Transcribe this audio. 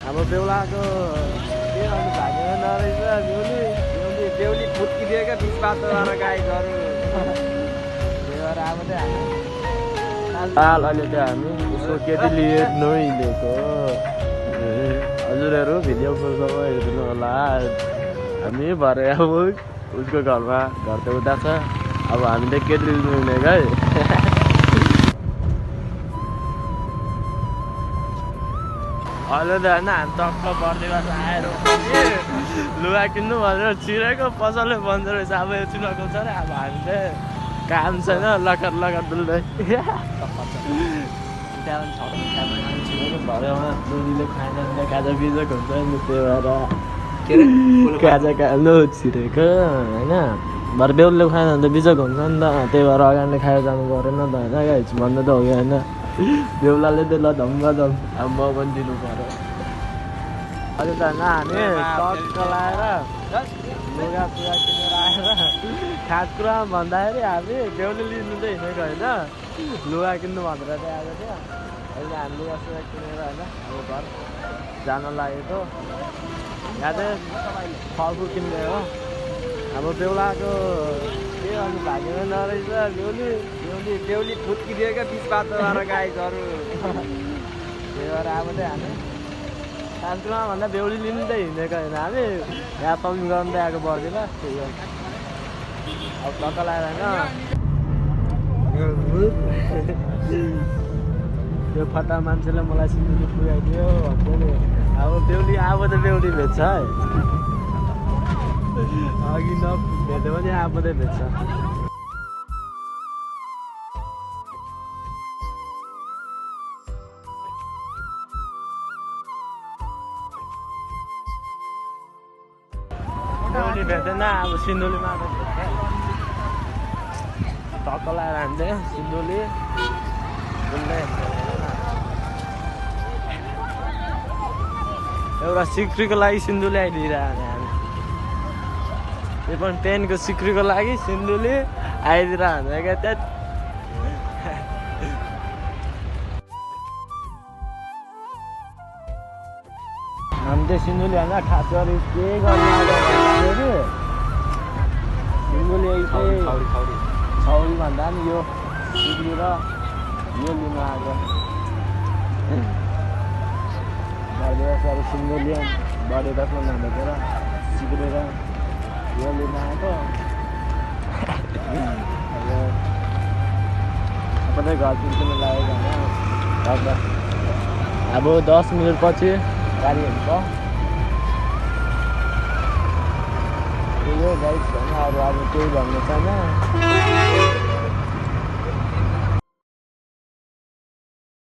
अब बेहुलाको के गर्नु भागेर नरहेछ बेहुली फुत्किदिएका बिचबाट गाईहरू त्यही भएर अब चाहिँ हाल अहिले चाहिँ हामी उसको केटी लिएको हजुरहरू भिडियो फुलसँग हेर्नु होला हामी भरे अब उसको घरमा घर त उता छ अब हामी त केटी लिनु हिँडेको है अहिले त होइन हामी टक्क बर्दिवास आएर लुगा किन्नु भनेर छिरेको पसलले बन्द रहेछ अब यो चुनाको छ र अब हामी चाहिँ काम छैन लकर डुल्दै भरेमा दुधीले खाना काजा बिजक हुन्छ नि त्यही भएर काजा खानु छिरेको होइन भरे बेहुलीले खायो भने त बिजक हुन्छ नि त त्यही भएर अगाडि खाएर जानु परेन त होइन भन्नु त हो कि होइन बेहुलाले त ल धम्म अब म पनि दिनु पर्यो अहिले त होइन हामी टक्क लाएर लुगा पुरा किनेर आएर खास कुरा भन्दाखेरि हामी बेहुली लिनु चाहिँ हिँडेको होइन लुगा किन्नु भनेर चाहिँ आएको थियो अहिले हामी लुगा सुगा किनेर होइन अब घर जान लागेको यहाँ चाहिँ फलफुल किन्दै हो अब बेहुलाको के गर्नु भागेर नरहेछ बेहुली फुत्किदिएका बिचबाट गाईहरू त्यही भएर अब चाहिँ हामी खासकुरामा भन्दा बेहुली लिनु त हिँडेको होइन हामी यहाँ सपिङ गर्नु त आएको पर्दैन त्यही हो अब टक्क लगाएर होइन त्यो फटा मान्छेले मलाई सिन्धुली पुऱ्याइदियो भन्दै अब त बेहुली भेट्छ है अघि नभेट्यो भने अब त भेट्छ बेहुली भेट्दैन अब सिन्धुलीमा टक्क लगाएर हामी चाहिँ सिन्धुली घुम्दै एउटा सिक्रीको लागि सिन्धुली आइदिइरहेको हामी यो पनि पेनको सिक्रीको लागि सिन्धुली आइदिइरहेको क्या त्यहाँ हामी चाहिँ सिन्धुली भन्दा खास गरी के गर्नु आएको सिन्धुली चाहिँ छौरी भन्दा पनि यो सिक्री र यो लिनु आएको बर्दिवासहरू सिन्धुली बर्दिवासमा नभेटेर सिक्रेर यो लिनु आएको अब चाहिँ घर पुग्नु लागेको होइन अब 10 मिनट पछि गाडी हुन्छ यो गाइड छैन अरू अब केही भन्नु छैन